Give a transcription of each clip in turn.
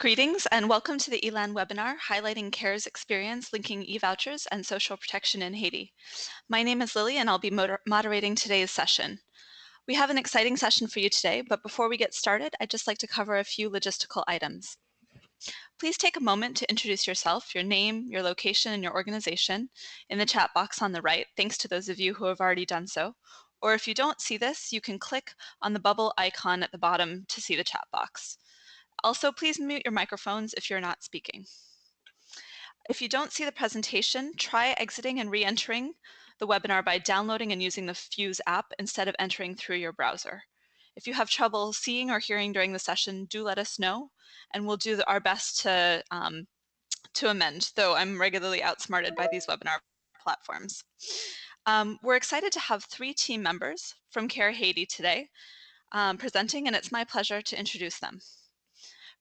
Greetings and welcome to the ELAN webinar highlighting CARE's experience linking e-vouchers and social protection in Haiti. My name is Lily and I'll be moderating today's session. We have an exciting session for you today, but before we get started, I'd just like to cover a few logistical items. Please take a moment to introduce yourself, your name, your location, and your organization in the chat box on the right, thanks to those of you who have already done so. Or if you don't see this, you can click on the bubble icon at the bottom to see the chat box. Also, please mute your microphones if you're not speaking. If you don't see the presentation, try exiting and re-entering the webinar by downloading and using the Fuse app instead of entering through your browser. If you have trouble seeing or hearing during the session, do let us know, and we'll do our best to amend, though I'm regularly outsmarted by these webinar platforms. We're excited to have 3 team members from CARE Haiti today presenting, and it's my pleasure to introduce them.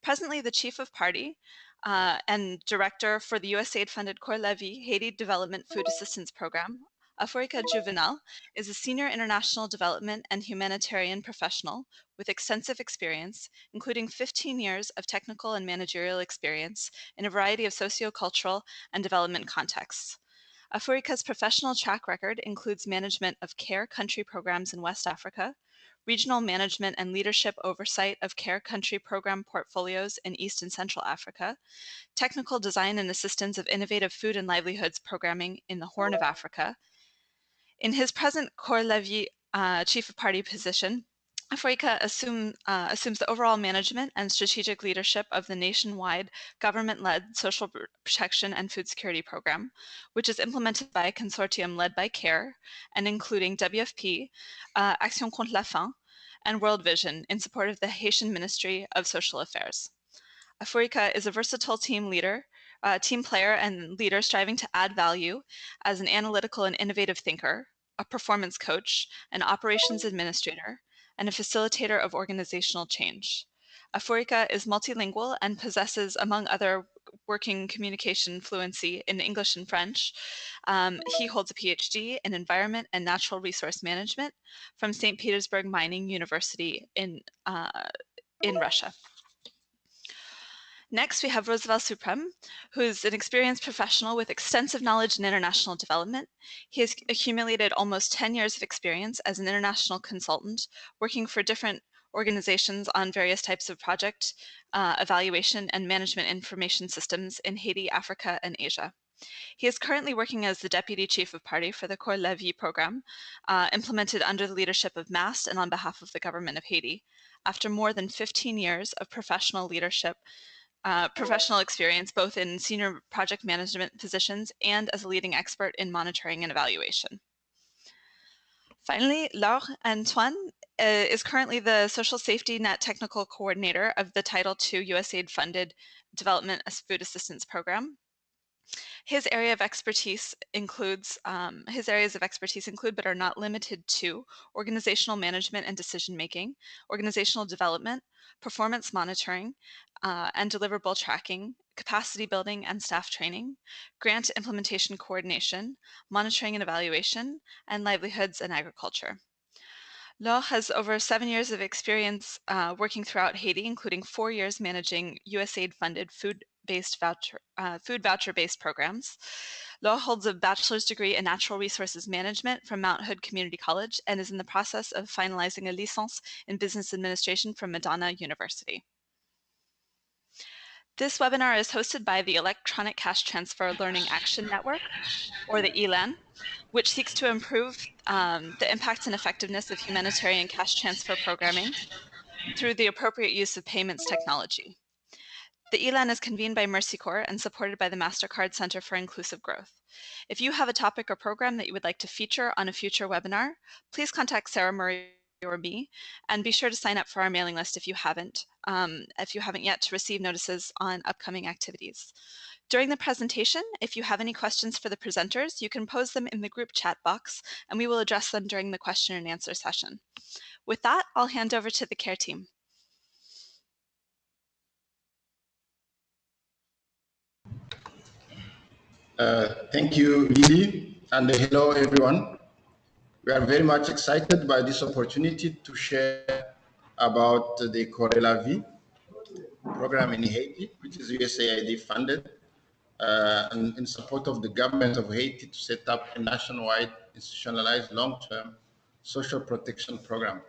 Presently, the Chief of Party and Director for the USAID-funded Kore Lavi Haiti Development Food Assistance Program, Aforika Juvenal, is a senior international development and humanitarian professional with extensive experience, including 15 years of technical and managerial experience in a variety of socio-cultural and development contexts. Aforika's professional track record includes management of CARE country programs in West Africa, regional management and leadership oversight of CARE country program portfolios in East and Central Africa, technical design and assistance of innovative food and livelihoods programming in the Horn of Africa. In his present Kore Lavi Chief of Party position, Aforika assumes the overall management and strategic leadership of the nationwide government-led social protection and food security program, which is implemented by a consortium led by CARE and including WFP, Action contre la faim, and World Vision in support of the Haitian Ministry of Social Affairs. Aforika is a versatile team player and leader striving to add value as an analytical and innovative thinker, a performance coach, an operations administrator, and a facilitator of organizational change. Aforika is multilingual and possesses, among other, working communication fluency in English and French. He holds a PhD in environment and natural resource management from St. Petersburg Mining University in Russia. Next, we have Roosevelt Suprem, who's an experienced professional with extensive knowledge in international development. He has accumulated almost 10 years of experience as an international consultant, working for different organizations on various types of project evaluation and management information systems in Haiti, Africa, and Asia. He is currently working as the Deputy Chief of Party for the Kore Lavi program, implemented under the leadership of MAST and on behalf of the government of Haiti, after more than 15 years of professional leadership professional experience both in senior project management positions and as a leading expert in monitoring and evaluation. Finally, Laure Antoine is currently the Social Safety Net Technical Coordinator of the Title II USAID-funded Development Food Assistance Program. His areas of expertise include, but are not limited to, organizational management and decision-making, organizational development, performance monitoring, and deliverable tracking, capacity building and staff training, grant implementation coordination, monitoring and evaluation, and livelihoods and agriculture. Laure has over 7 years of experience working throughout Haiti, including 4 years managing USAID-funded food voucher-based programs. Laure holds a bachelor's degree in natural resources management from Mount Hood Community College and is in the process of finalizing a licence in business administration from Madonna University. This webinar is hosted by the Electronic Cash Transfer Learning Action Network, or the ELAN, which seeks to improve the impact and effectiveness of humanitarian cash transfer programming through the appropriate use of payments technology. The ELAN is convened by Mercy Corps and supported by the MasterCard Center for Inclusive Growth. If you have a topic or program that you would like to feature on a future webinar, please contact Sarah Murray or me, and be sure to sign up for our mailing list if you haven't yet, to receive notices on upcoming activities. During the presentation, if you have any questions for the presenters, you can pose them in the group chat box, and we will address them during the question and answer session. With that, I'll hand over to the CARE team. Thank you, Lily, and hello, everyone. We are very much excited by this opportunity to share about the Kore Lavi. program in Haiti, which is USAID funded, and in support of the government of Haiti to set up a nationwide institutionalized long-term social protection program.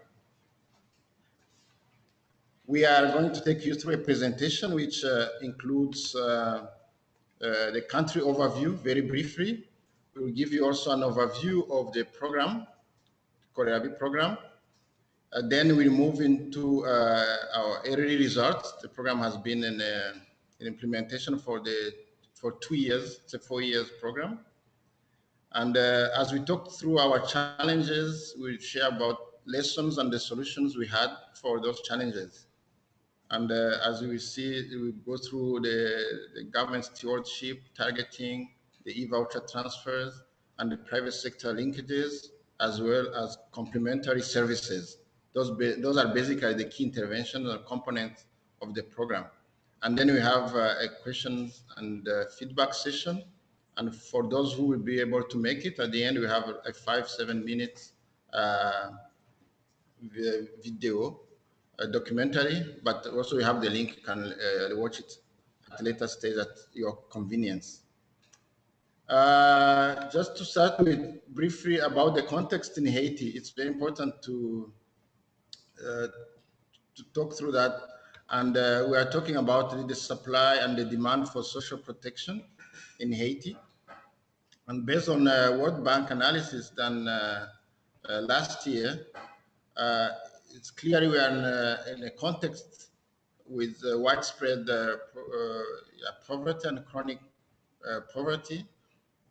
We are going to take you through a presentation which includes the country overview very briefly. We will give you also an overview of the program, Kore Lavi program. Then we move into our early results. The program has been in implementation for 2 years. It's a 4 years program. And as we talk through our challenges, we'll share about lessons and the solutions we had for those challenges. And as we see, we go through the government stewardship, targeting, the e-voucher transfers, and the private sector linkages, as well as complementary services. Those are basically the key interventions or components of the program. And then we have a questions and feedback session. And for those who will be able to make it, at the end, we have a 5-7 minutes video documentary, but also we have the link. You can watch it at a later stage at your convenience. Just to start with briefly about the context in Haiti, it's very important to talk through that. And we are talking about the supply and the demand for social protection in Haiti. And based on World Bank analysis done last year, it's clearly we are in a context with widespread poverty and chronic poverty,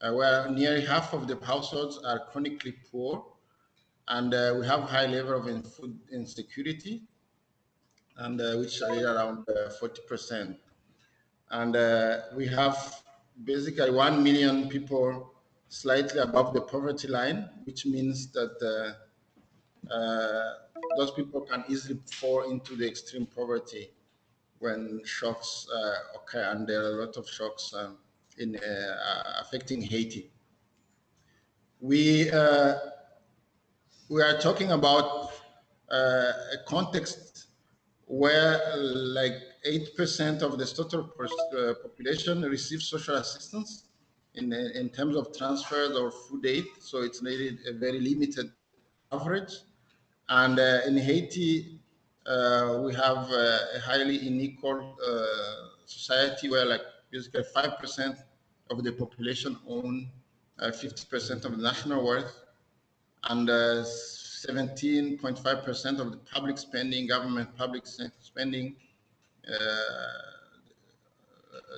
where nearly half of the households are chronically poor, and we have high level of food insecurity, and which are around 40%. And we have basically 1 million people slightly above the poverty line, which means that those people can easily fall into the extreme poverty when shocks occur, and there are a lot of shocks in affecting Haiti. We are talking about a context where like 8% of the total population receives social assistance in terms of transfers or food aid, so it's really a very limited coverage. And in Haiti, we have a highly unequal society where like basically 5% of the population own 50% of the national wealth, and 17.5% of the public spending, government public spending,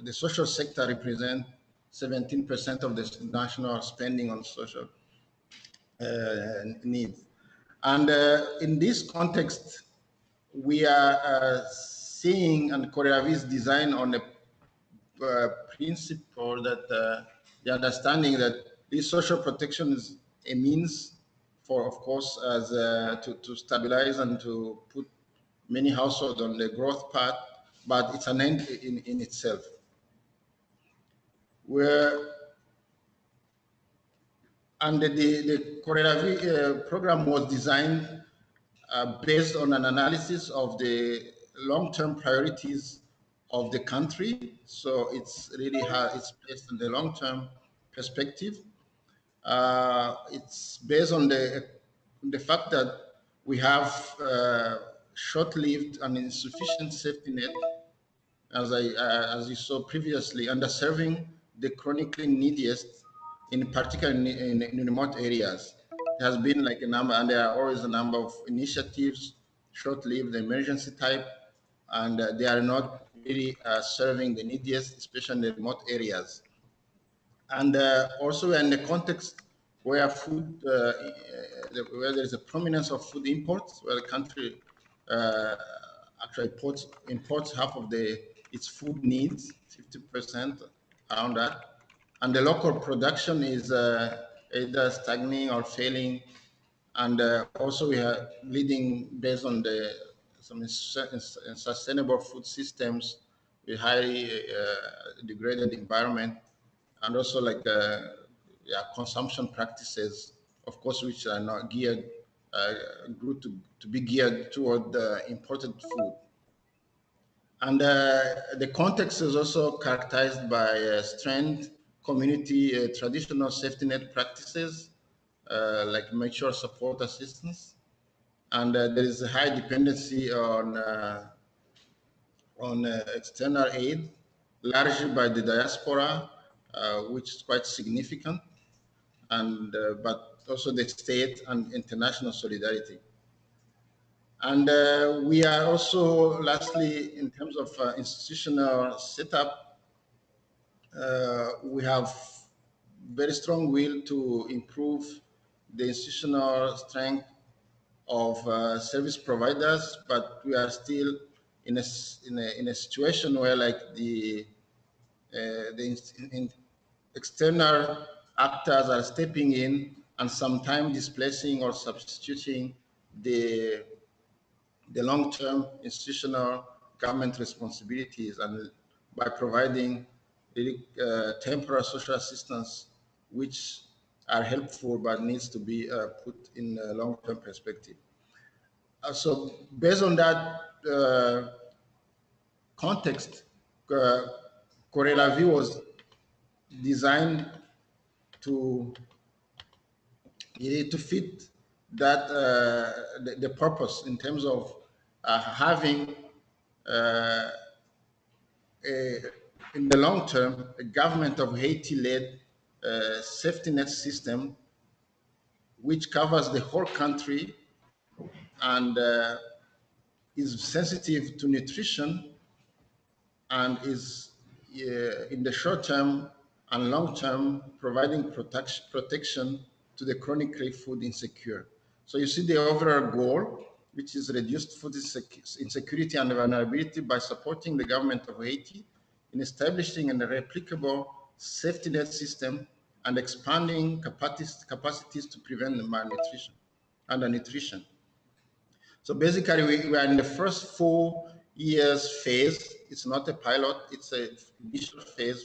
the social sector represents 17% of the national spending on social needs. And in this context, we are seeing, and Kore Lavi is designed on a principle that the understanding that this social protection is a means for, of course, as to stabilize and to put many households on the growth path, but it's an end in itself. And the Kore Lavi program was designed based on an analysis of the long-term priorities of the country. So it's really it's based on the long-term perspective. It's based on the fact that we have short-lived and insufficient safety net, as you saw previously, underserving the chronically neediest, in particular in remote areas. There has been like a number, and there are always a number of initiatives, short-lived, emergency type, and they are not really serving the neediest, especially in the remote areas. And also in the context where food, where there is a prominence of food imports, where the country actually imports half of its food needs, 50% around that, and the local production is either stagnating or failing, and also we are leading based on some sustainable food systems with highly degraded environment, and also like consumption practices, of course, which are not geared, grew to be geared toward imported food. And the context is also characterized by strength, community, traditional safety net practices, like mature support assistance. And there is a high dependency on external aid, largely by the diaspora, which is quite significant, and but also the state and international solidarity. And we are also, lastly, in terms of institutional setup, we have very strong will to improve the institutional strength of service providers, but we are still in a situation where, like, the external actors are stepping in and sometimes displacing or substituting the long-term institutional government responsibilities, and by providing really, temporary social assistance, which are helpful but needs to be put in a long-term perspective. So based on that context, Kore Lavi was designed to fit that the purpose in terms of having uh, in the long term a government of Haiti-led safety net system which covers the whole country and is sensitive to nutrition and is in the short term and long term providing protection to the chronically food insecure. So you see the overall goal, which is reduced food insecurity and vulnerability by supporting the government of Haiti in establishing a replicable safety net system and expanding capacities to prevent malnutrition, undernutrition. So basically, we are in the first 4 years phase. It's not a pilot, it's a initial phase,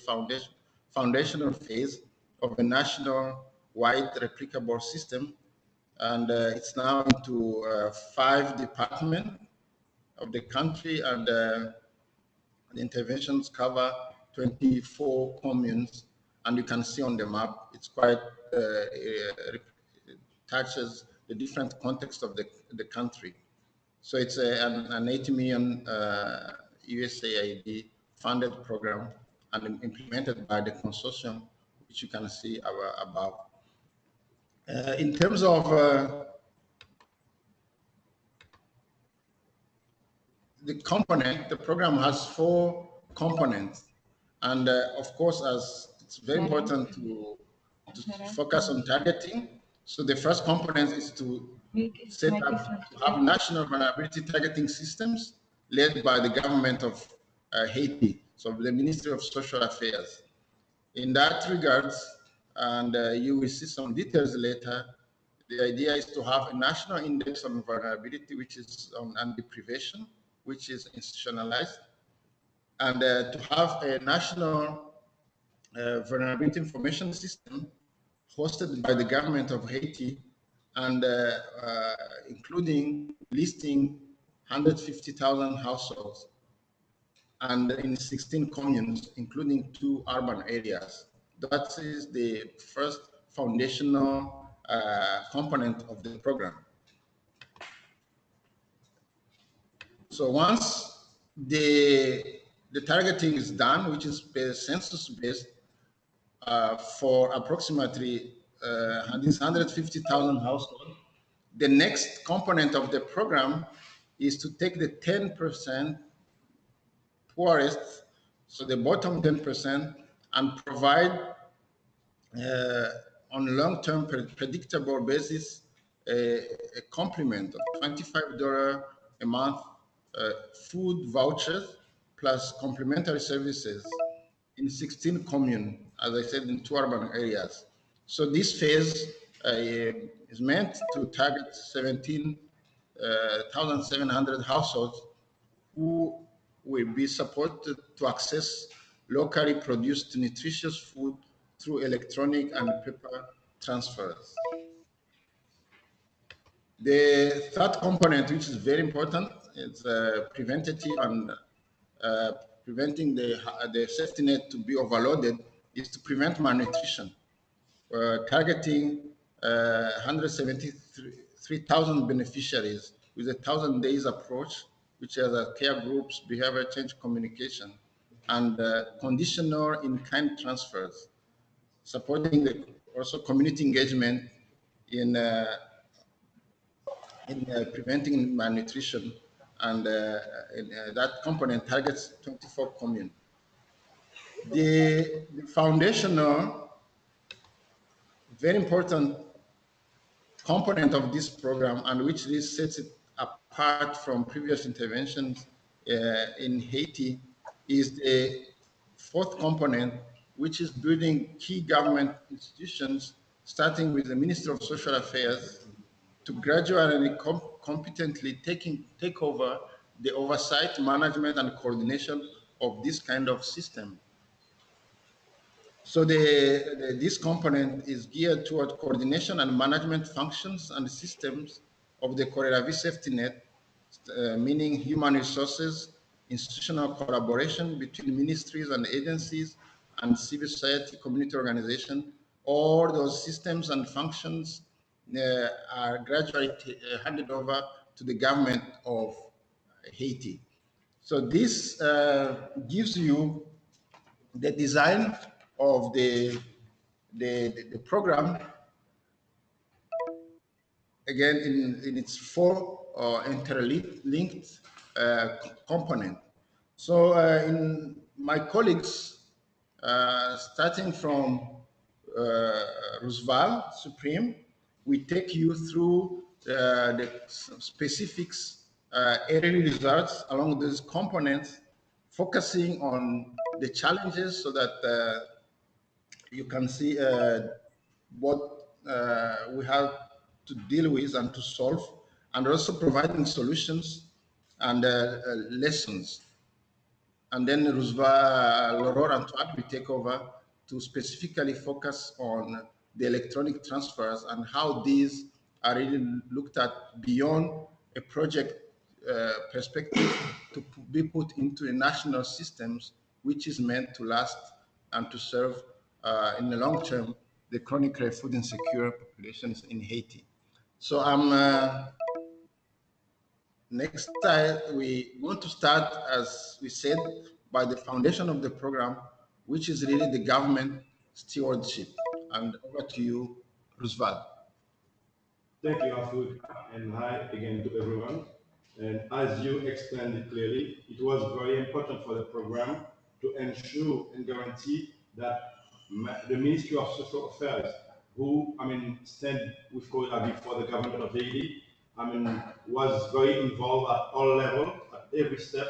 foundational phase of a national-wide replicable system. And it's now into 5 departments of the country, and the interventions cover 24 communes. And you can see on the map, it's quite, it touches the different context of the country. So it's an 80 million USAID funded program and implemented by the consortium, which you can see above. In terms of the component, the program has 4 components. And of course, as it's very important to focus on targeting. So the first component is to set up, to have national vulnerability targeting systems led by the government of Haiti, so the Ministry of Social Affairs. In that regards, and you will see some details later, the idea is to have a national index on vulnerability, which is on anti-privation, which is institutionalized, and to have a national vulnerability information system hosted by the government of Haiti, and including listing 150,000 households and in 16 communes, including 2 urban areas. That is the first foundational component of the program. So once the targeting is done, which is census-based, for approximately 150,000 households, the next component of the program is to take the 10% poorest, so the bottom 10%, and provide on a long-term predictable basis a complement of $25 a month food vouchers plus complementary services in 16 communes, as I said, in 2 urban areas. So this phase is meant to target 17,700 households who will be supported to access locally produced nutritious food through electronic and paper transfers. The third component, which is very important, is preventative and preventing the safety net to be overloaded is to prevent malnutrition. Targeting 173,000 beneficiaries with a 1,000 days approach, which has care groups, behavior change communication, and conditional in-kind transfers, supporting also community engagement in preventing malnutrition, and that component targets 24 communes. The foundational, very important component of this program, and which this sets it apart from previous interventions in Haiti, is the fourth component, which is building key government institutions, starting with the Ministry of Social Affairs, to gradually and competently take over the oversight, management, and coordination of this kind of system. So this component is geared toward coordination and management functions and systems of the Kore Lavi safety net, meaning human resources, institutional collaboration between ministries and agencies and civil society community organization. All those systems and functions are gradually handed over to the government of Haiti. So this gives you the design of the program, again in its four interlinked component. So in my colleagues, starting from Roosevelt Supreme, we take you through the specifics, early results along these components, focusing on the challenges so that you can see what we have to deal with and to solve, and also providing solutions and lessons. And then Laurent Antoine will take over to specifically focus on the electronic transfers and how these are really looked at beyond a project perspective to be put into a national systems, which is meant to last and to serve in the long term the chronically food insecure populations in Haiti. So next time we want to start, as we said, by the foundation of the program, which is really the government stewardship. And over to you, Roosevelt. Thank you, Africa, and hi again to everyone. And as you explained it clearly, it was very important for the program to ensure and guarantee that the Ministry of Social Affairs, who stand with Kore Lavi for the government of Haiti, was very involved at all levels, at every step,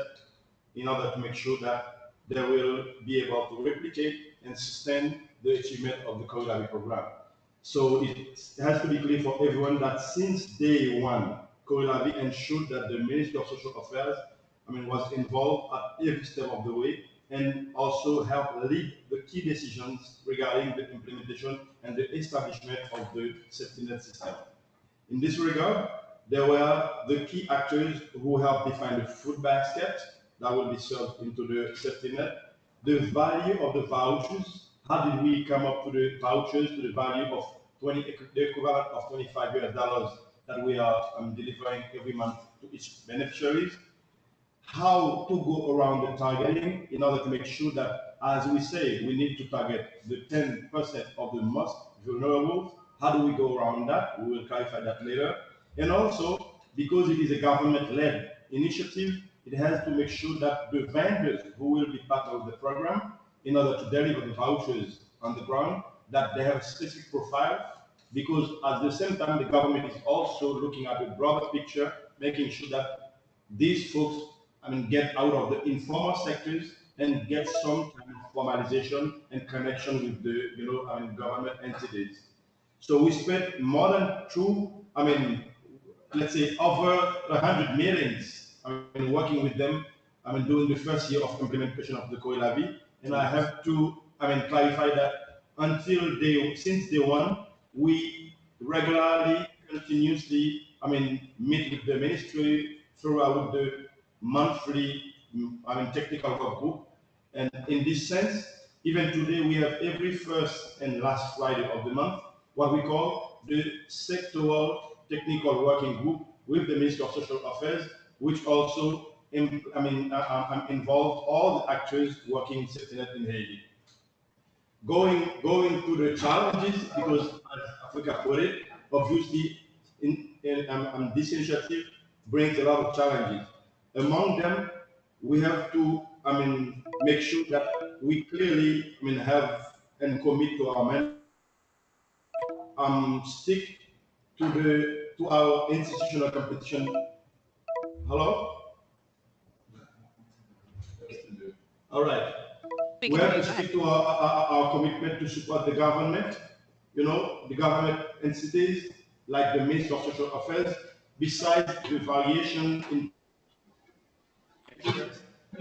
in order to make sure that they will be able to replicate and sustain the achievement of the Kore Lavi program. So it has to be clear for everyone that since day one, Kore Lavi ensured that the Ministry of Social Affairs was involved at every step of the way, and also helped lead the key decisions regarding the implementation and the establishment of the safety net system. In this regard, there were the key actors who helped define the food basket that will be served into the safety net, the value of the vouchers. How did we come up to the vouchers, to the value of the equivalent of $25 that we are delivering every month to each beneficiaries? How to go around the targeting in order to make sure that, as we say, we need to target the 10% of the most vulnerable. How do we go around that? We will clarify that later. And also, because it is a government-led initiative, it has to make sure that the vendors who will be part of the program, in order to deliver the vouchers on the ground, that they have a specific profile, because at the same time, the government is also looking at the broader picture, making sure that these folks get out of the informal sectors and get some kind of formalization and connection with the government entities. So we spent more than let's say over 100 millions working with them during the first year of implementation of the Kore Lavi. And I have to clarify that since day one, we regularly, continuously meet with the ministry throughout the monthly technical work group. And in this sense, even today we have every first and last Friday of the month what we call the sectoral technical working group with the Ministry of Social Affairs, which also involved all the actors working in safety net in Haiti. Going to the challenges, because as Africa put it, obviously this initiative brings a lot of challenges. Among them, we have to make sure that we clearly have and commit to our stick to our institutional competition. Hello? All right. We have to stick to our commitment to support the government, the government entities like the Ministry of Social Affairs, besides the variation in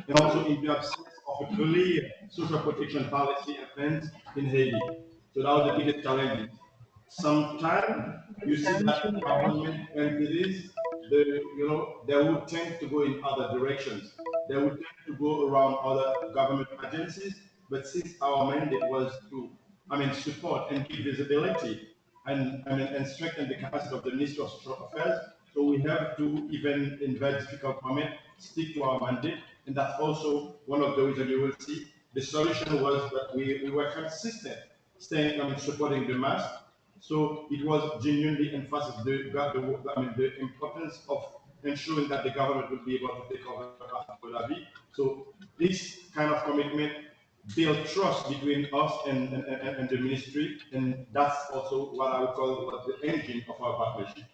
and also in the absence of a clear social protection policy and plans in Haiti. So that was the biggest challenge. Sometimes you see that government entities, they would tend to go in other directions. They would tend to go around other government agencies. But since our mandate was to, support and give visibility and strengthen the capacity of the Ministry of Social Affairs, so we have to, even in very difficult moment, stick to our mandate. And that's also one of the reasons you will see the solution was that we were consistent, staying, supporting the mass. So it was genuinely emphasized the importance of ensuring that the government will be able to take over after Kore Lavi. So this kind of commitment build trust between us and the ministry, and that's also what I would call the engine of our partnership.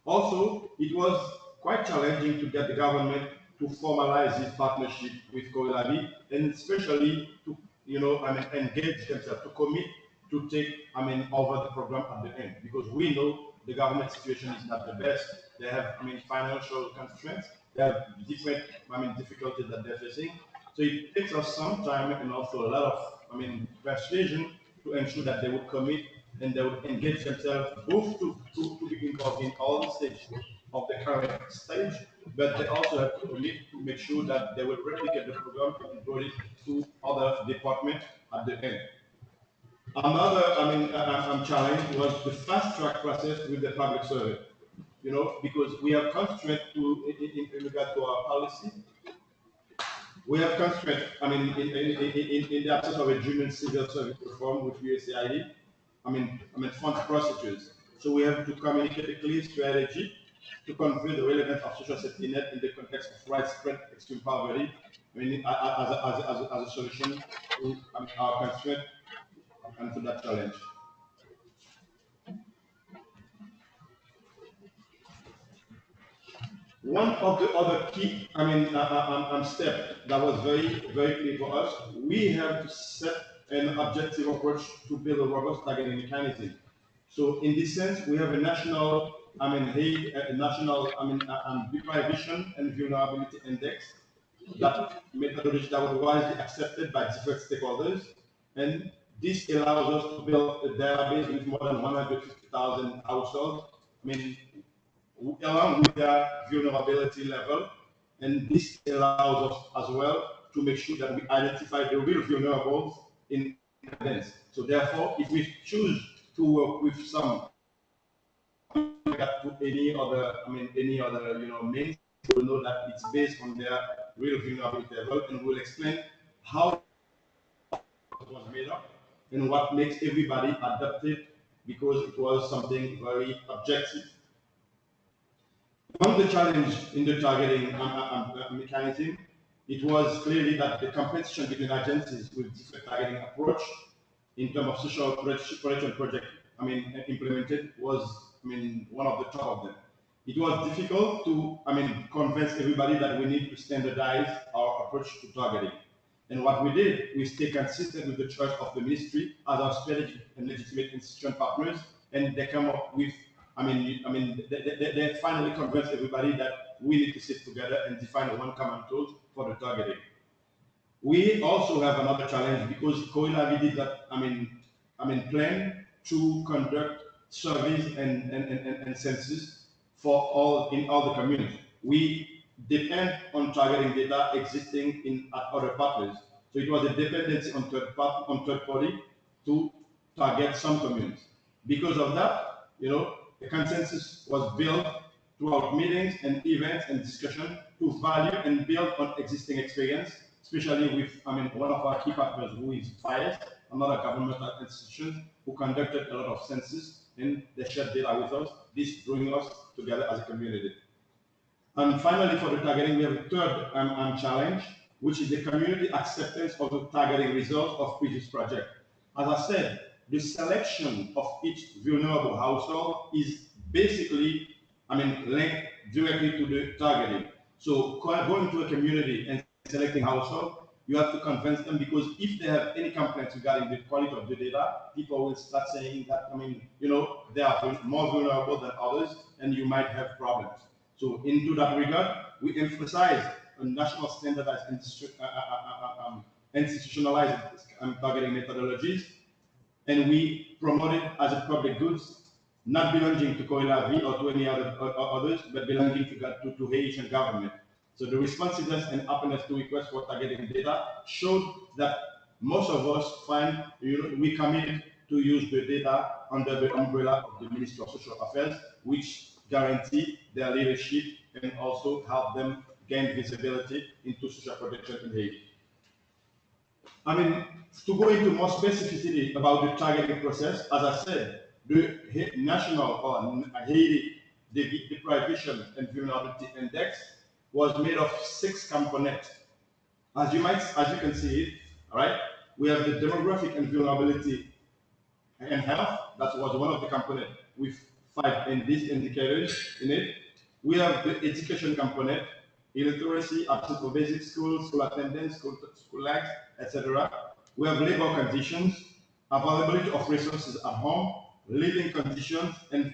Also, it was quite challenging to get the government to formalize this partnership with Kore Lavi, and especially to engage themselves, to commit to take over the program at the end, because we know the government situation is not the best. They have financial constraints, they have different difficulties that they're facing. So it takes us some time and also a lot of persuasion to ensure that they would commit and they would engage themselves both to be involved in all the stages of the current stage, but they also have to commit to make sure that they will replicate the program and bring it to other departments at the end. Another challenge was the fast track process with the public survey, because we have constraint in regard to our policy. We have constraint, in the absence of a genuine civil service reform with USAID, funds procedures. So we have to communicate a clear strategy to convey the relevance of social safety net in the context of widespread extreme poverty, as a solution to our constraint and to that challenge. One of the other key, step that was very, very clear for us, we have to set an objective approach to build a robust targeting mechanism. So in this sense, we have a national, deprivation and vulnerability index, that methodology that was widely accepted by different stakeholders, and this allows us to build a database with more than 150,000 households. Along with their vulnerability level, and this allows us as well to make sure that we identify the real vulnerables in advance. So therefore, if we choose to work with some to any other means, we'll know that it's based on their real vulnerability level, and we'll explain how it was made up and what makes everybody adapted, because it was something very objective. One of the challenges in the targeting mechanism, it was clearly that the competition between agencies with different targeting approach in terms of social protection project, implemented was, one of the top of them. It was difficult to, convince everybody that we need to standardize our approach to targeting. And what we did, we stay consistent with the choice of the ministry as our strategic and legitimate institution partners, and they come up with they finally convinced everybody that we need to sit together and define one common tool for the targeting. We also have another challenge because Kore Lavi did that, plan to conduct surveys and census in all the communities. We depend on targeting data existing at other partners. So it was a dependency on third party to target some communities. Because of that, a consensus was built throughout meetings and events and discussion to value and build on existing experience, especially with, one of our key partners who is FIRE, another governmental institution who conducted a lot of census and they shared data with us. This bringing us together as a community. And finally, for the targeting, we have a third challenge, which is the community acceptance of the targeting results of previous project. As I said, the selection of each vulnerable household is basically, linked directly to the targeting. So going to a community and selecting household, you have to convince them, because if they have any complaints regarding the quality of the data, people will start saying that, they are more vulnerable than others and you might have problems. So into that regard, we emphasize a national standardized institutionalized targeting methodologies, and we promote it as a public goods, not belonging to Kore Lavi or to any others, but belonging to Haitian government. So the responsiveness and openness to request for targeting data showed that most of us find we committed to use the data under the umbrella of the Ministry of Social Affairs, which guarantee their leadership and also help them gain visibility into social protection in Haiti. To go into more specificity about the targeting process, as I said, the National or Haiti Deprivation and Vulnerability Index was made of 6 components. As you can see it, all right, we have the demographic and vulnerability and health. That was one of the components with 5 in these indicators in it. We have the education component, illiteracy, absence of basic schools, school attendance, school lags, etc. We have labor conditions, availability of resources at home, living conditions, and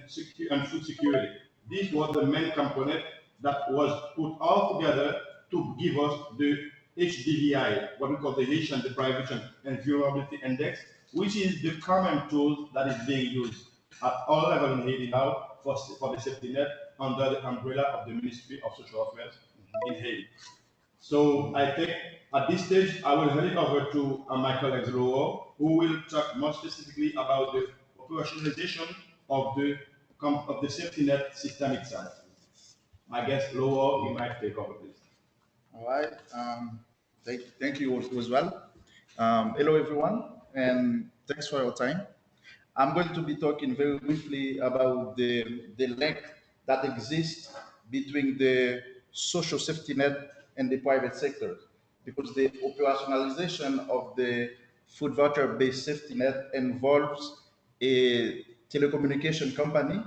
food security. These were the main component that was put all together to give us the HDVI, what we call the Haitian Deprivation and Vulnerability Index, which is the common tool that is being used at all levels in Haiti now for the safety net under the umbrella of the Ministry of Social Affairs in Haiti. So I think at this stage, I will hand it over to my colleague Lowell, who will talk more specifically about the operationalization of the safety net system itself. I guess Lowell, you might take over, please. All right. Thank you as well. Hello, everyone, and thanks for your time. I'm going to be talking very briefly about the link that exists between the social safety net and the private sector, because the operationalization of the food voucher-based safety net involves a telecommunication company,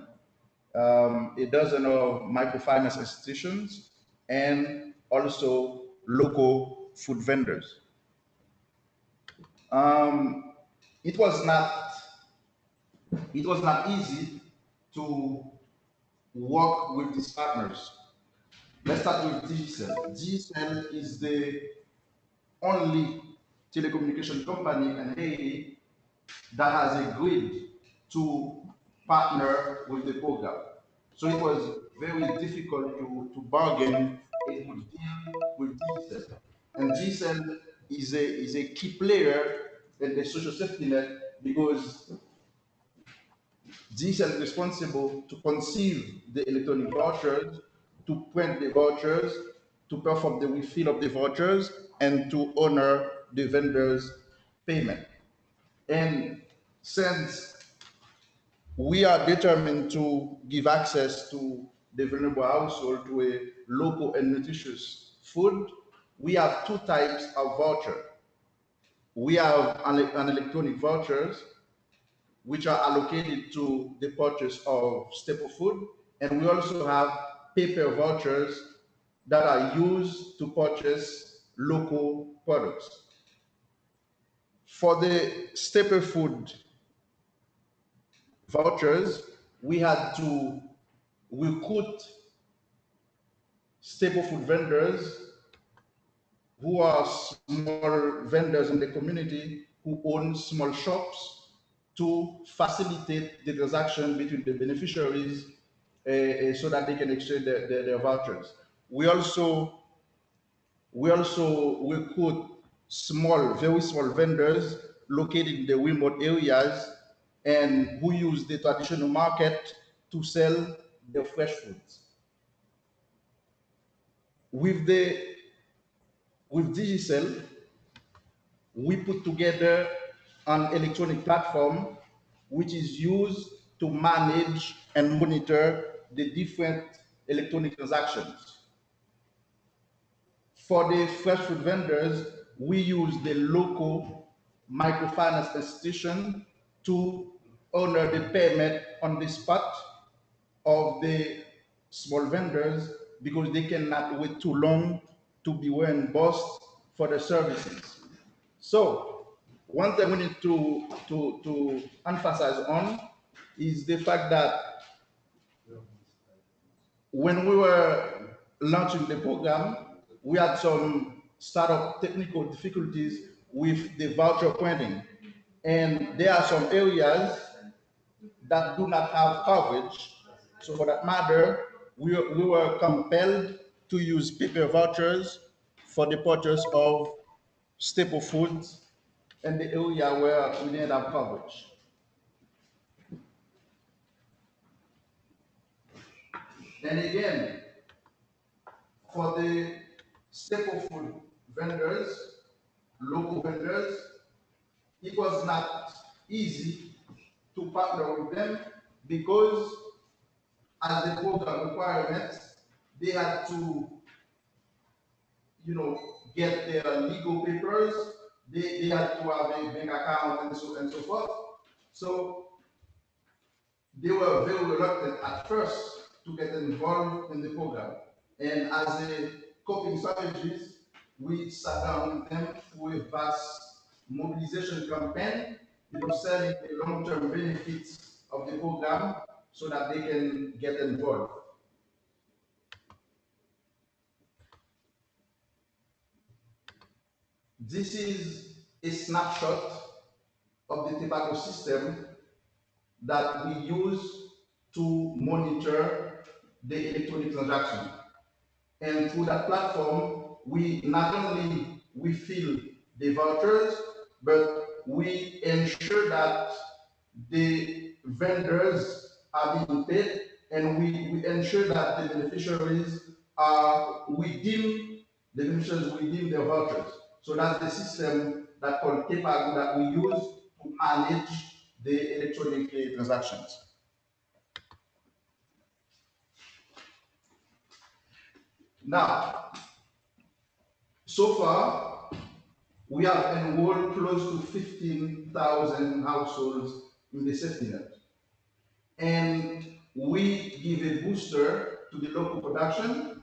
a dozen of microfinance institutions, and also local food vendors. It was not easy to work with these partners. Let's start with Digicel. Digicel is the only telecommunication company in Haiti that has agreed to partner with the program. So it was very difficult to bargain a good deal with Digicel. And Digicel is a key player in the social safety net, because Digicel is responsible to conceive the electronic vouchers, to print the vouchers, to perform the refill of the vouchers, and to honor the vendors' payment. And since we are determined to give access to the vulnerable household to a local and nutritious food, we have 2 types of voucher. We have an electronic vouchers, which are allocated to the purchase of staple food, and we also have paper vouchers that are used to purchase local products. For the staple food vouchers, we had to recruit staple food vendors who are small vendors in the community who own small shops, to facilitate the transaction between the beneficiaries so that they can exchange their vouchers. we also recruit very small vendors located in the remote areas and who use the traditional market to sell their fresh foods. With Digicel, we put together an electronic platform which is used to manage and monitor the different electronic transactions. For the fresh food vendors, we use the local microfinance institution to honor the payment on the spot of the small vendors because they cannot wait too long to be reimbursed for the services. So one thing we need to emphasize on is the fact that when we were launching the program, we had some startup technical difficulties with the voucher printing. And there are some areas that do not have coverage. So for that matter, we were compelled to use paper vouchers for the purchase of staple foods in the area where we didn't have coverage. And again, for the staple food vendors, local vendors, it was not easy to partner with them because as the program requirements, they had to, get their legal papers, they had to have a bank account and so forth. So they were very reluctant at first to get involved in the program. And as a coping strategies, we sat down with them through a vast mobilization campaign, selling the long-term benefits of the program so that they can get involved. This is a snapshot of the tobacco system that we use to monitor the electronic transaction. And through that platform, we not only we fill the vouchers, but we ensure that the vendors are being paid, and we ensure that the beneficiaries redeem their vouchers. So that's the system that called Kepago that we use to manage the electronic transactions. Now, so far, we have enrolled close to 15,000 households in the safety net. And we give a booster to the local production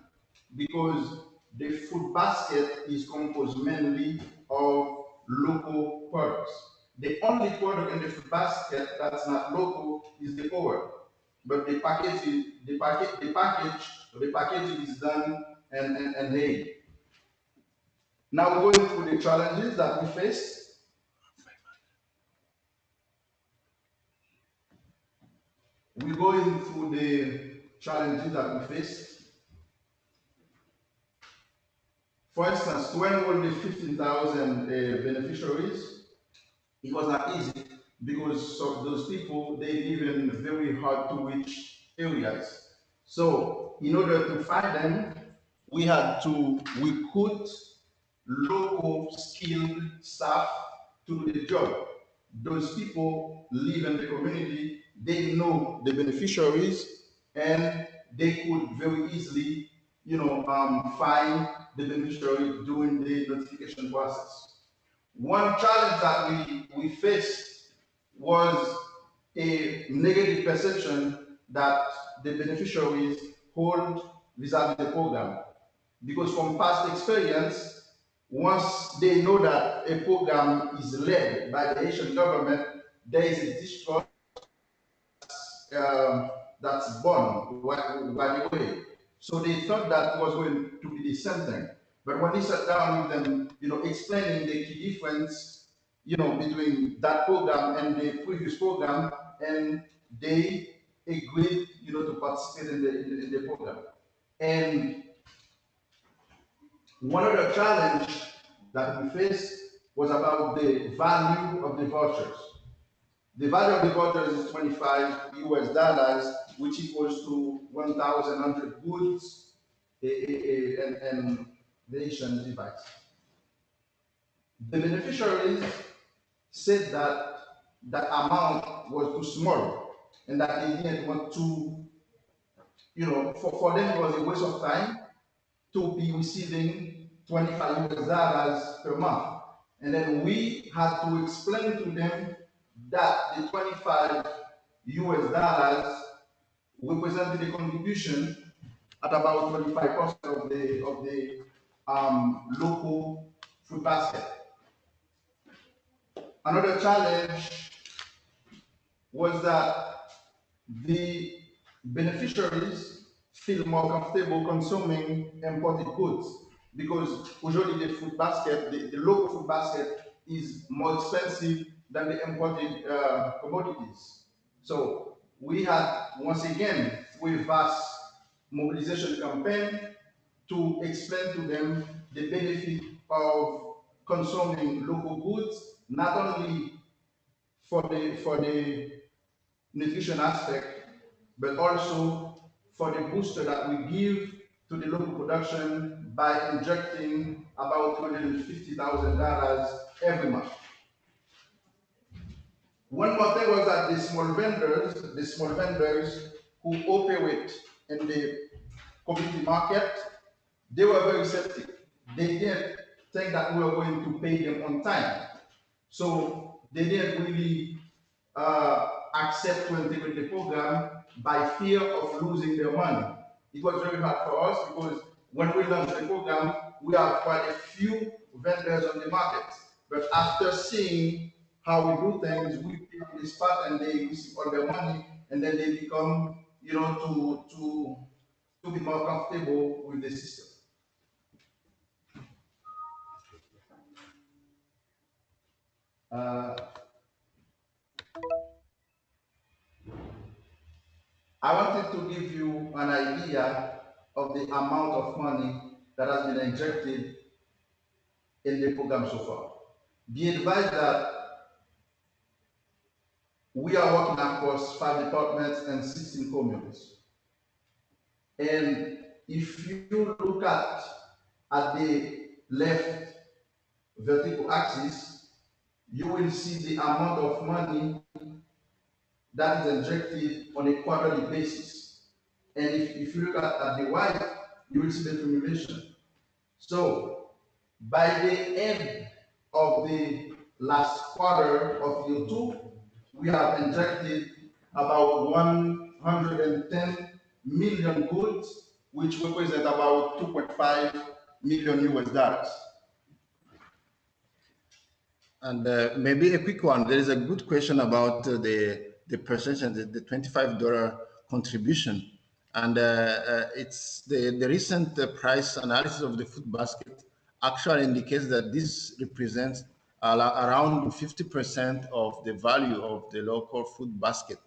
because the food basket is composed mainly of local products. The only product in the food basket that's not local is the oil. But the packaging is done and Haiti. Now we're going through the challenges that we face. We're going through the challenges that we face. For instance, to enroll the 15,000 beneficiaries, it was not easy because of those people, they live in very hard to reach areas. So in order to find them, we had to recruit local skilled staff to do the job. Those people live in the community, they know the beneficiaries, and they could very easily, find the beneficiary during the notification process. One challenge that we faced was a negative perception that the beneficiaries hold vis-a-vis the program. Because from past experience, once they know that a program is led by the Haitian government, there is a distrust that's born by the way. So they thought that was going to be the same thing. But when they sat down with them, explaining the key difference, between that program and the previous program, and they agreed, to participate in the program. And One other challenge that we faced was about the value of the vouchers. The value of the vouchers is 25 US dollars, which equals to 1,100 goods and the Haitian device. The beneficiaries said that that amount was too small and that they didn't want to, for them it was a waste of time to be receiving 25 US dollars per month. And then we had to explain to them that the 25 US dollars represented a contribution at about 25% of the local food basket. Another challenge was that the beneficiaries feel more comfortable consuming imported goods because usually the food basket, the local food basket is more expensive than the imported commodities. So we had once again with vast mobilization campaign to explain to them the benefit of consuming local goods, not only for the nutrition aspect, but also for the booster that we give to the local production by injecting about $250,000 every month. One more thing was that the small vendors who operate in the community market, they were very receptive. They didn't think that we were going to pay them on time. So they didn't really accept to integrate the program by fear of losing their money. It was very hard for us because when we launched the program, we have quite a few vendors on the market. But after seeing how we do things, we pick up the spot and they receive all their money, and then they become, to be more comfortable with the system. I wanted to give you an idea of the amount of money that has been injected in the program so far. Be advised that we are working across 5 departments and 16 communes. And if you look at the left vertical axis, you will see the amount of money that is injected on a quarterly basis. And if you look at the right, you will see the accumulation. So by the end of the last quarter of year 2, we have injected about 110 million goods, which represent about 2.5 million US dollars. And maybe a quick one. There is a good question about the percentage, the $25 contribution. And it's the recent price analysis of the food basket actually indicates that this represents around 50% of the value of the local food basket.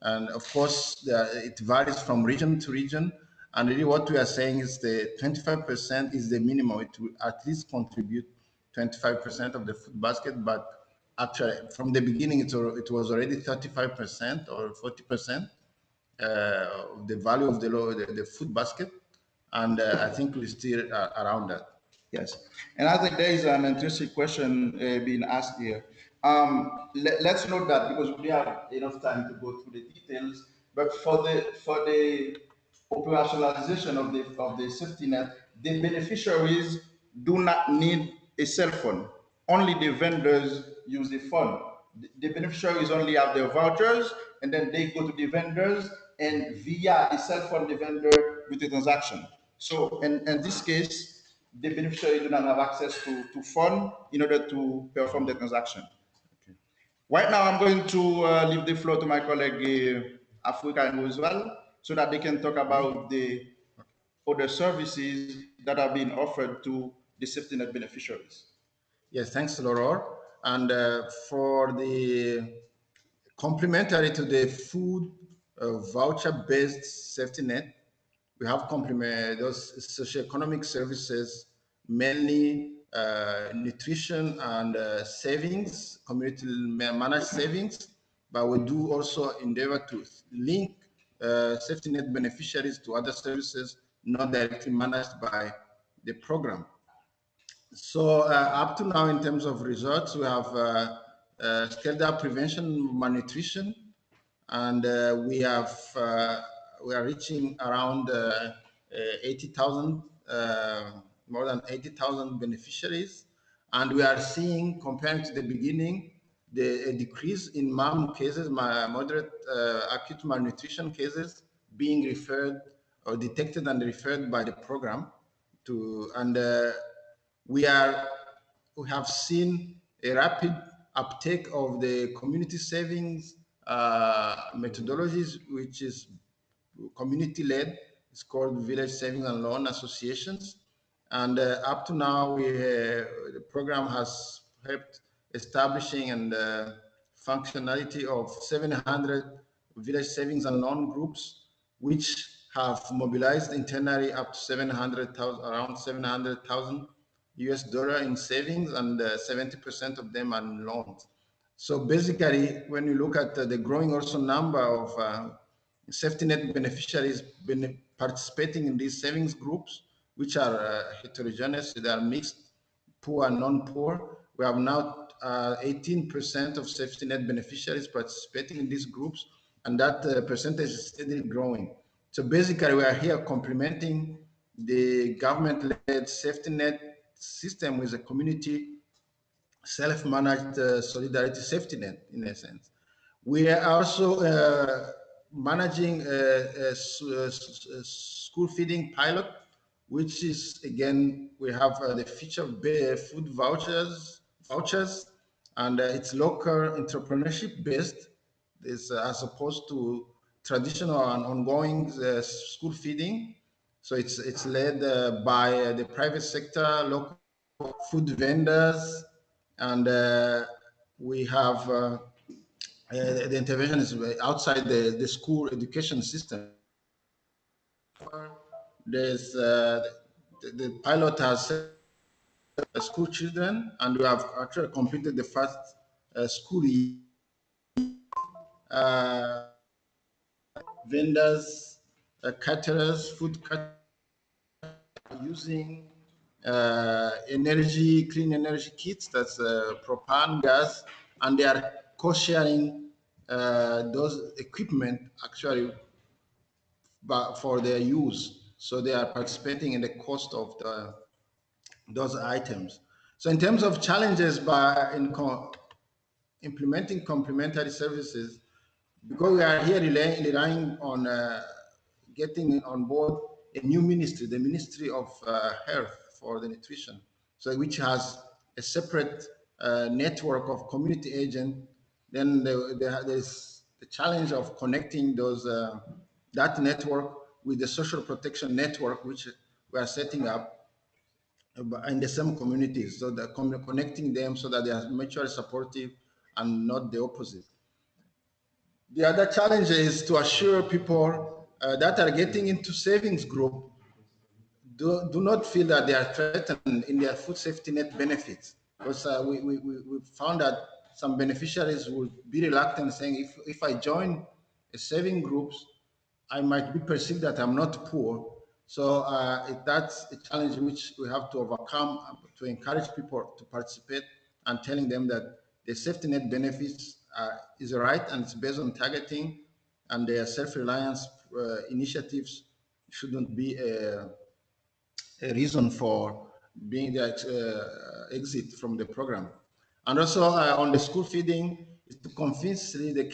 And of course, it varies from region to region. And really what we are saying is the 25% is the minimum. It will at least contribute 25% of the food basket, but actually from the beginning, it was already 35% or 40% of the value of the food basket. And I think we're still around that. Yes, and I think there is an interesting question being asked here. Let's note that because we have enough time to go through the details, but for the operationalization of the safety net, the beneficiaries do not need a cell phone. Only the vendors use the phone. The beneficiaries only have their vouchers, and then they go to the vendors and via the cell phone the vendor with the transaction. So in this case, the beneficiary do not have access to fund in order to perform the transaction. Okay. Right now, I'm going to leave the floor to my colleague Africa and Roosevelt so that they can talk about the other services that are being offered to the safety net beneficiaries. Yes, thanks, Laurent. And for the complementary to the food voucher-based safety net, we have complement those socioeconomic services mainly nutrition and savings, community managed savings, but we do also endeavor to link safety net beneficiaries to other services not directly managed by the program. So up to now, in terms of results, we have scaled up prevention malnutrition, and we are reaching around 80,000, more than 80,000 beneficiaries, and we are seeing, comparing to the beginning, a decrease in MAM cases, moderate acute malnutrition cases, being referred or detected and referred by the program to, and we have seen a rapid uptake of the community savings methodologies, which is community-led. It's called Village Savings and Loan Associations. And up to now, the program has helped establishing and functionality of 700 village savings and loan groups, which have mobilized internally up to 700,000, around 700,000 US dollar in savings, and 70% of them are in loans. So basically, when you look at the growing also number of safety net beneficiaries participating in these savings groups, which are heterogeneous, they are mixed, poor and non-poor. We have now 18% of safety net beneficiaries participating in these groups, and that percentage is steadily growing. So basically, we are here complementing the government-led safety net system with a community self-managed solidarity safety net, in a sense. We are also managing a school feeding pilot, which is, again, we have the feature of food vouchers, and it's local entrepreneurship based, as opposed to traditional and ongoing school feeding. So it's led by the private sector, local food vendors, and we have the intervention is outside the school education system. There's the pilot has school children, and we have actually completed the first school year. Vendors, caterers, food caterers, using clean energy kits, that's propane, gas, and they are co-sharing those equipment actually for their use. So they are participating in the cost of those items. So in terms of challenges implementing complementary services, because we are here relying on getting on board a new ministry, the Ministry of Health for the Nutrition, so which has a separate network of community agents. Then there's the challenge of connecting that network with the social protection network, which we are setting up in the same communities, so that connecting them so that they are mutually supportive and not the opposite. The other challenge is to assure people that are getting into savings group do not feel that they are threatened in their food safety net benefits. Because we found that some beneficiaries will be reluctant, saying, if I join a saving groups, I might be perceived that I'm not poor. So that's a challenge which we have to overcome, to encourage people to participate, and telling them that the safety net benefits is right, and it's based on targeting, and their self-reliance initiatives shouldn't be a reason for being the exit from the program. And also on the school feeding, is to convince the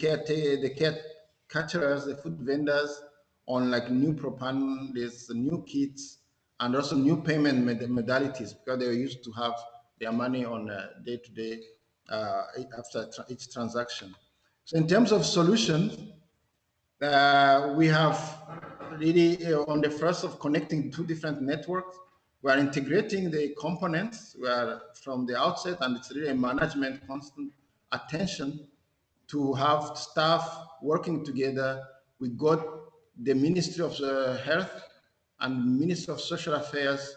caterers, the food vendors, on like new propane, there's new kits, and also new payment modalities, because they used to have their money on day-to-day after each transaction. So in terms of solutions, we have really on the first of connecting two different networks. We are integrating the components. We are from the outset, and it's really a management constant attention to have staff working together. We got the Ministry of Health and Ministry of Social Affairs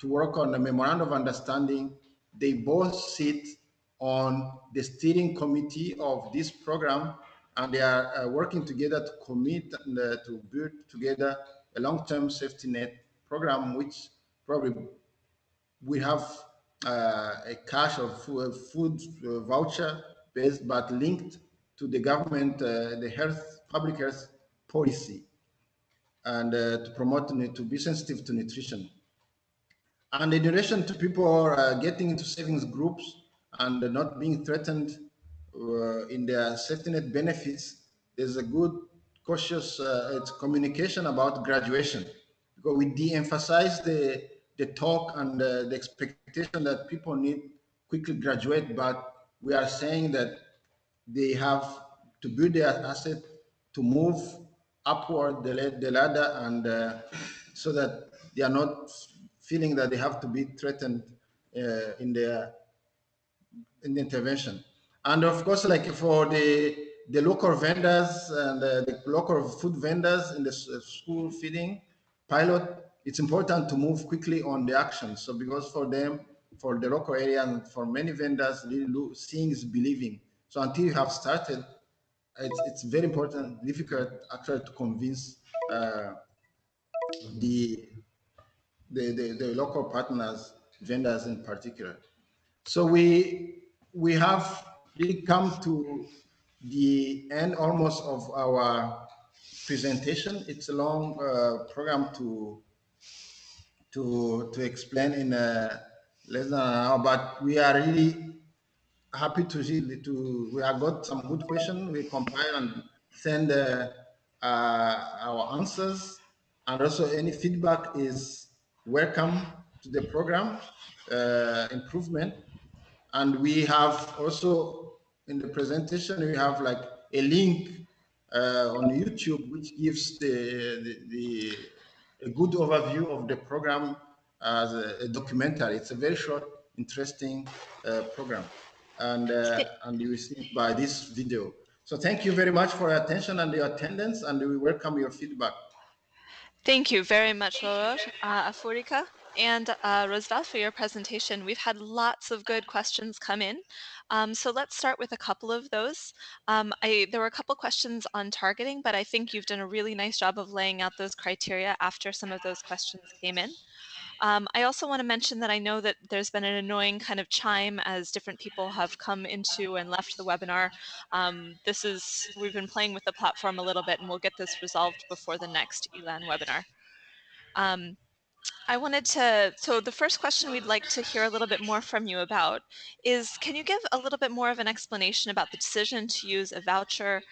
to work on a memorandum of understanding. They both sit on the steering committee of this program, and they are working together to commit and to build together a long-term safety net program, which probably we have a cash of food voucher based, but linked to the government, the public health policy, and to promote to be sensitive to nutrition. And in relation to people getting into savings groups and not being threatened in their safety net benefits, there's a good cautious it's communication about graduation, because we de-emphasize the talk and the expectation that people need quickly graduate, but we are saying that they have to build their asset to move upward the ladder, and so that they are not feeling that they have to be threatened in the intervention. And of course, like for the local vendors and the local food vendors in the school feeding pilot, it's important to move quickly on the action. So because for them, for the local area and for many vendors, seeing is believing. So until you have started, it's very important, difficult actually to convince the, the local partners, vendors in particular. So we have really come to the end almost of our presentation. It's a long program to explain in less than an hour, but we are really happy to see we have got some good questions. We compile and send our answers, and also any feedback is welcome to the program improvement. And we have also in the presentation, we have like a link on YouTube, which gives a good overview of the program as a documentary. It's a very short, interesting program, and you will see it by this video. So thank you very much for your attention and your attendance, and we welcome your feedback. Thank you very much, Laurent, Afurika, and Roosevelt for your presentation. We've had lots of good questions come in. So let's start with a couple of those. There were a couple questions on targeting, but I think you've done a really nice job of laying out those criteria after some of those questions came in. I also want to mention that I know that there's been an annoying kind of chime as different people have come into and left the webinar. We've been playing with the platform a little bit, and we'll get this resolved before the next ELAN webinar. So the first question we'd like to hear a little bit more from you about is, can you give a little bit more of an explanation about the decision to use a voucher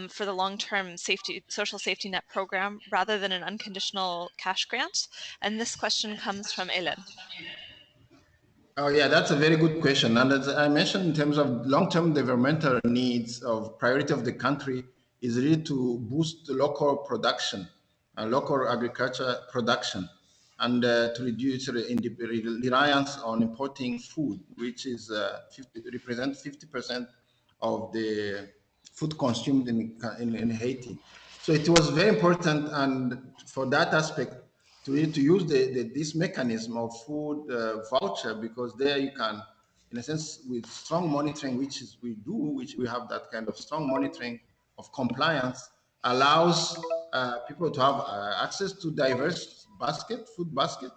for the long-term social safety net program rather than an unconditional cash grant? And this question comes from ELAN. Oh yeah, that's a very good question. And as I mentioned, in terms of long-term developmental needs of priority of the country is really to boost the local production and local agriculture production, and to reduce the reliance on importing food, which is represents 50% of the food consumed in Haiti. So it was very important, and for that aspect, to use this mechanism of food voucher, because there you can, in a sense, with strong monitoring, which we have that kind of strong monitoring of compliance, allows people to have access to diverse food basket,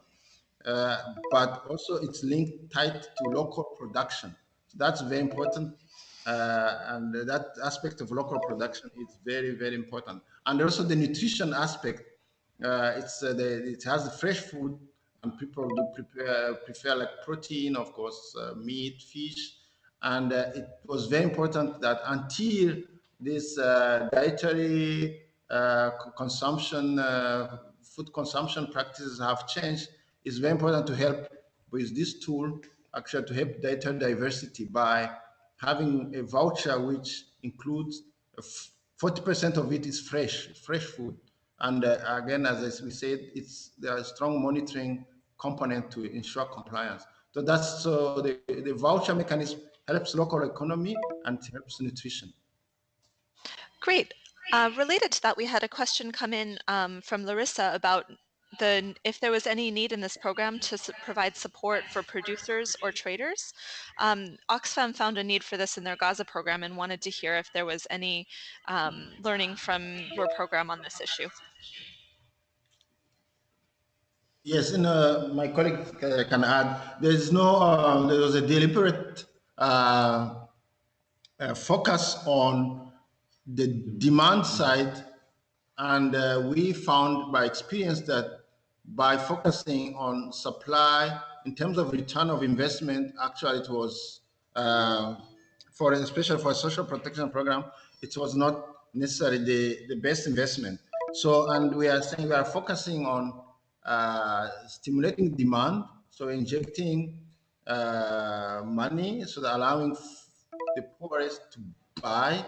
but also it's linked tight to local production. So that's very important. And that aspect of local production is very, very important. And also the nutrition aspect, it has the fresh food, and people do prefer like protein, of course, meat, fish. And it was very important that until this dietary consumption, food consumption practices have changed, it's very important to help with this tool, actually, to help data diversity by having a voucher which includes 40% of it is fresh food. And again, as we said, there are strong monitoring component to ensure compliance. So the voucher mechanism helps local economy and helps nutrition. Great. Related to that, we had a question come in from Larissa about if there was any need in this program to provide support for producers or traders. Oxfam found a need for this in their Gaza program and wanted to hear if there was any learning from your program on this issue. Yes, and my colleague can add. There was a deliberate focus on the demand side, and we found by experience that by focusing on supply in terms of return of investment, actually it was especially for a social protection program, it was not necessarily the best investment. So, and we are saying we are focusing on stimulating demand, so injecting money, so that allowing the poorest to buy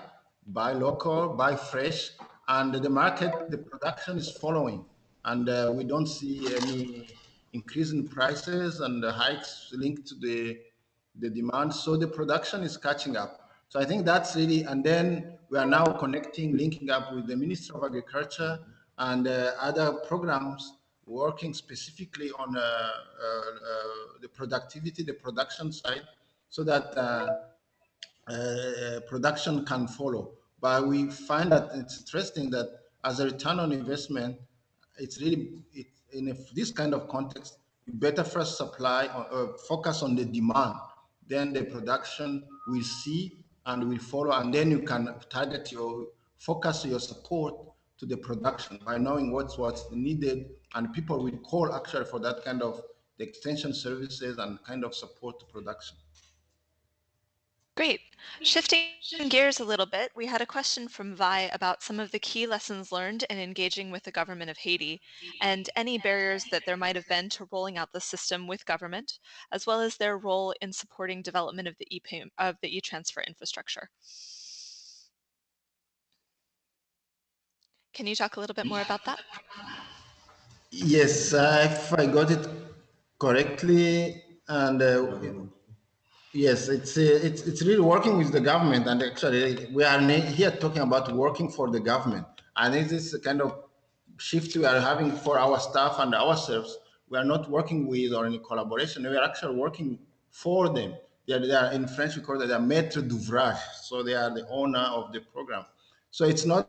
local, buy fresh, and the market, the production is following, and we don't see any increase in prices and the hikes linked to the demand. So the production is catching up. So I think that's really, and then we are now linking up with the Ministry of Agriculture and other programs working specifically on the productivity, the production side, so that production can follow. But we find that it's interesting that as a return on investment, it's really, this kind of context, you better first focus on the demand, then the production will see and will follow, and then you can focus your support to the production by knowing what's needed, and people will call actually for that kind of the extension services and kind of support to production. Great. Shifting gears a little bit, we had a question from Vi about some of the key lessons learned in engaging with the government of Haiti and any barriers that there might have been to rolling out the system with government, as well as their role in supporting development of the e-transfer infrastructure. Can you talk a little bit more about that? Yes, if I got it correctly, and yes, it's really working with the government, and actually we are here talking about working for the government, and it is a kind of shift we are having for our staff and ourselves. We are not working with or in collaboration. We are actually working for them. They are in French we call it they are maître d'ouvrage, so they are the owner of the program. So it's not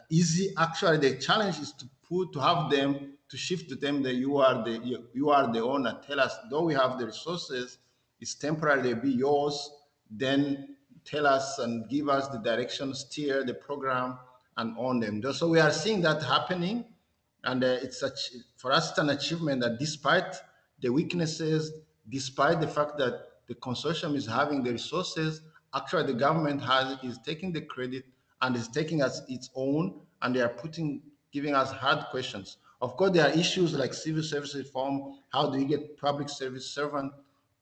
easy. Actually, the challenge is to have them to shift to them that you are the owner. Tell us, though we have the resources, it's temporarily be yours. Then tell us and give us the direction, steer the program, and own them. So we are seeing that happening, and for us it's an achievement that despite the weaknesses, despite the fact that the consortium is having the resources, actually the government is taking the credit and is taking as its own, and they are giving us hard questions. Of course, there are issues like civil service reform. How do you get public service servants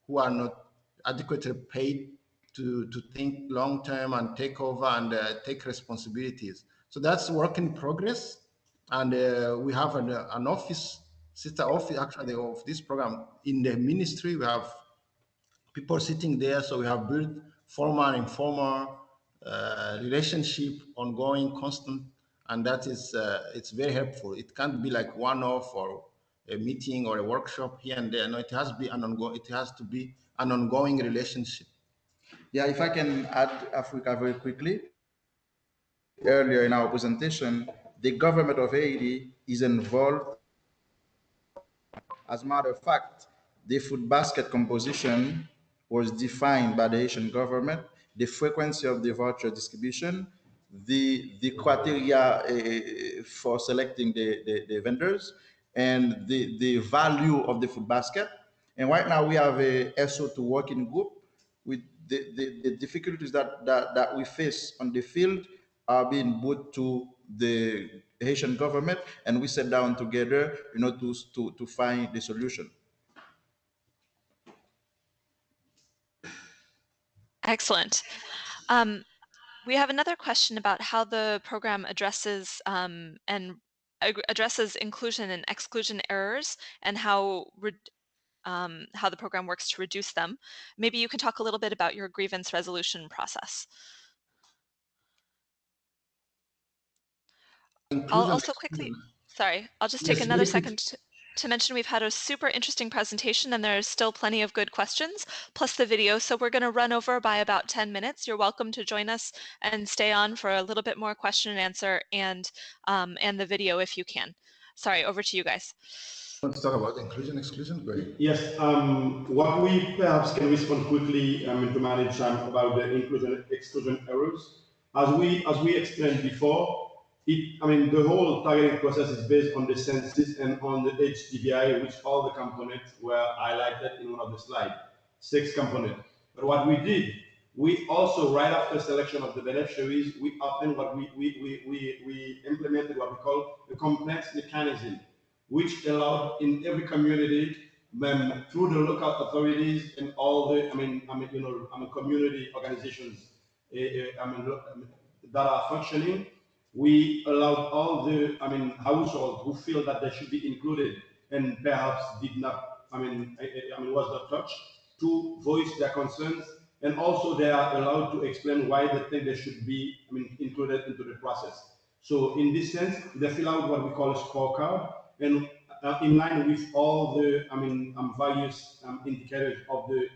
who are not adequately paid to think long term and take over and take responsibilities? So that's work in progress. And we have an office, sister office actually of this program in the ministry. We have people sitting there. So we have built formal and informal relationship, ongoing, constant, and that is it's very helpful. It can't be like one-off or a meeting or a workshop here and there. No, it has to be an ongoing relationship. Yeah, if I can add Africa very quickly. Earlier in our presentation, the government of Haiti is involved. As a matter of fact, the food basket composition was defined by the Haitian government, the frequency of the voucher distribution, the criteria for selecting the vendors, and the value of the food basket. And right now we have a SO2 working group with the difficulties that we face on the field are being put to the Haitian government, and we sat down together, to find the solution. Excellent. We have another question about how the program addresses inclusion and exclusion errors, and how the program works to reduce them. Maybe you can talk a little bit about your grievance resolution process. I'll also quickly. Sorry, I'll just take Yes, another very quick. second to mention we've had a super interesting presentation and there's still plenty of good questions, plus the video. So we're going to run over by about 10 minutes. You're welcome to join us and stay on for a little bit more question and answer and the video if you can. Sorry, over to you guys. Want to talk about inclusion, exclusion? Go ahead. Yes, what we perhaps can respond quickly to manage about the inclusion exclusion errors. As we explained before, the whole targeting process is based on the census and on the HDBI, which all the components were highlighted in one of the slides, 6 components. But what we did, we also, right after selection of the beneficiaries, we opened we implemented what we call a complex mechanism, which allowed in every community, through the local authorities and all the, community organizations, that are functioning. We allowed all the, households who feel that they should be included and perhaps did not, was not touched, to voice their concerns, and also they are allowed to explain why they think they should be, included into the process. So in this sense, they fill out what we call a scorecard, and in line with all the, various indicators of the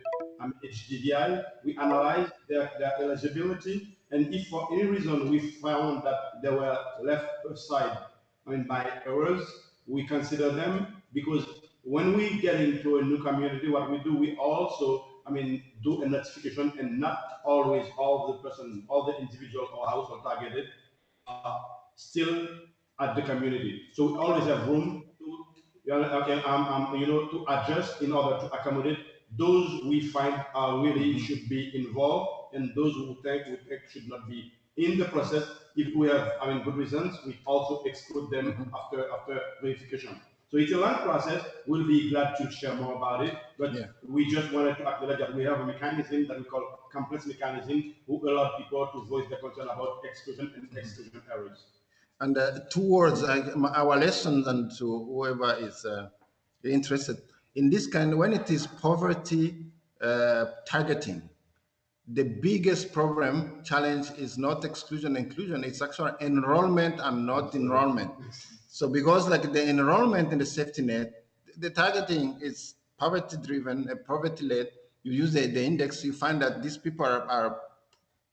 HDVI, we analyze their eligibility, and if for any reason we found that they were left aside, by errors, we consider them, because when we get into a new community, what we do, we also, do a notification, and not always all the individual or household targeted are still at the community. So we always have room to, to adjust in order to accommodate those we find are really should be involved, and those who think should not be in the process. If we have, good reasons, we also exclude them after verification. So it's a long process. We'll be glad to share more about it, but we just wanted to acknowledge that we have a mechanism that we call complex mechanism, who allow people to voice their concern about exclusion and exclusion errors. And towards our lessons, and to whoever is interested in this kind, when it is poverty targeting, the biggest problem challenge is not exclusion inclusion, it's actually enrollment and not enrollment. So because like the enrollment in the safety net, the targeting is poverty driven, poverty led. You use the index, you find that these people are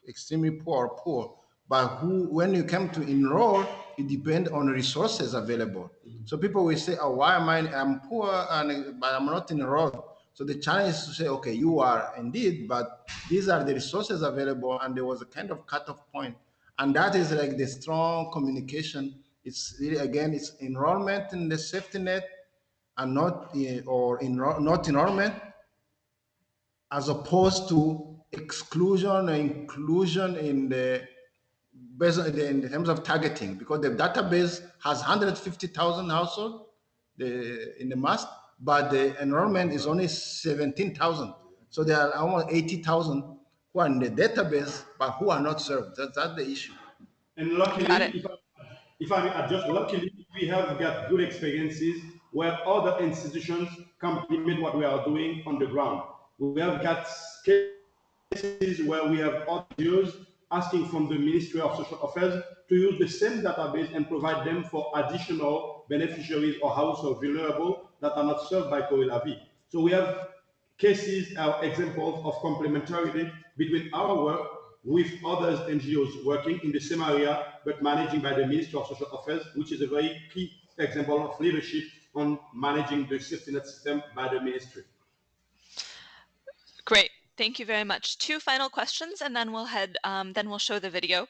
extremely poor. But when you come to enroll, it depends on resources available. So people will say, "Oh, why am I'm poor but I'm not enrolled?" So the challenge is to say, "Okay, you are indeed, but these are the resources available," and there was a kind of cutoff point, and that is like the strong communication. It's really, again, it's enrollment in the safety net, and not not enrollment, as opposed to exclusion or inclusion in the based in terms of targeting, because the database has 150,000 households in the mass, but the enrollment is only 17,000. So there are almost 80,000 who are in the database but who are not served. That's the issue. And luckily, if I may adjust, luckily we have got good experiences where other institutions complement what we are doing on the ground. We have got cases where we have NGOs asking from the Ministry of Social Affairs to use the same database and provide them for additional beneficiaries or households vulnerable that are not served by Kore Lavi. So we have cases, examples of complementarity between our work with others NGOs working in the same area, but managing by the Ministry of Social Affairs, which is a very key example of leadership on managing the safety net system by the ministry. Great. Thank you very much. 2 final questions, and then we'll show the video.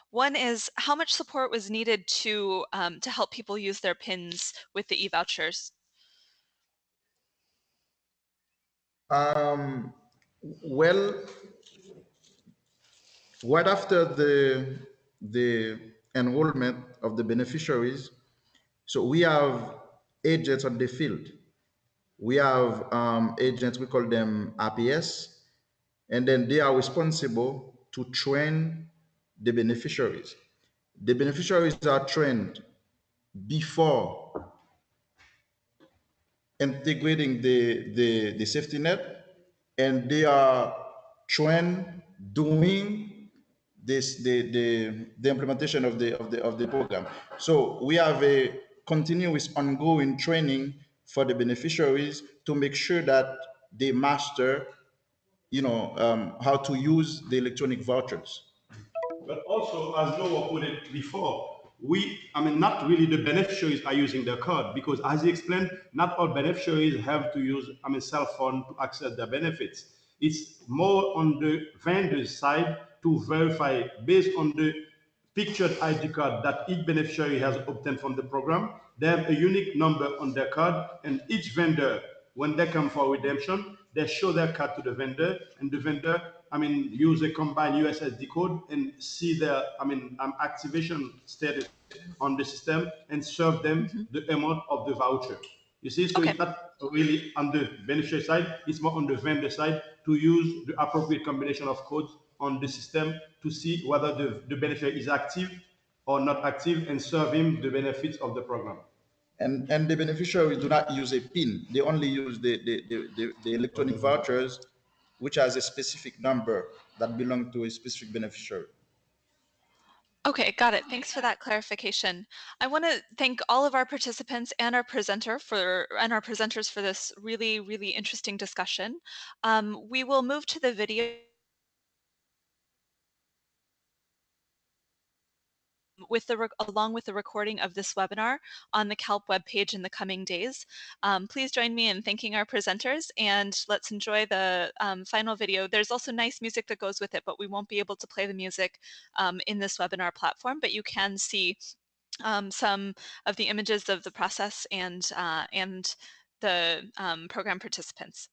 One is, how much support was needed to help people use their PINs with the e-vouchers? Well, right after the enrollment of the beneficiaries, so we have agents on the field. We have agents, we call them RPS, and then they are responsible to train the beneficiaries. The beneficiaries are trained before integrating the safety net, and they are trained doing this the implementation of the program. So we have continuous ongoing training for the beneficiaries to make sure that they master, how to use the electronic vouchers. But also, as Noah put it before, not really the beneficiaries are using their card because, as he explained, not all beneficiaries have to use, cell phone to access their benefits. It's more on the vendor's side to verify based on the pictured ID card that each beneficiary has obtained from the program. They have a unique number on their card, and each vendor, when they come for redemption, they show their card to the vendor, and the vendor, use a combined USSD code and see their, activation status on the system and serve them Mhm. the amount of the voucher. You see, so Okay. it's not really on the beneficiary side, it's more on the vendor side to use the appropriate combination of codes on the system to see whether the beneficiary is active or not active and serve him the benefits of the program. And the beneficiaries do not use a PIN. They only use the electronic vouchers, which has a specific number that belong to a specific beneficiary. Okay, got it. Thanks for that clarification. I want to thank all of our participants and our presenters for this really, really interesting discussion. We will move to the video along with the recording of this webinar on the CALP webpage in the coming days. Please join me in thanking our presenters, and let's enjoy the final video. There's also nice music that goes with it, but we won't be able to play the music in this webinar platform, but you can see some of the images of the process and the program participants.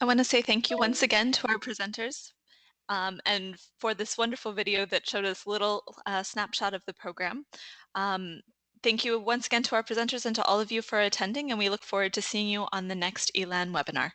I want to say thank you once again to our presenters and for this wonderful video that showed us a little snapshot of the program. Thank you once again to our presenters and to all of you for attending, and we look forward to seeing you on the next ELAN webinar.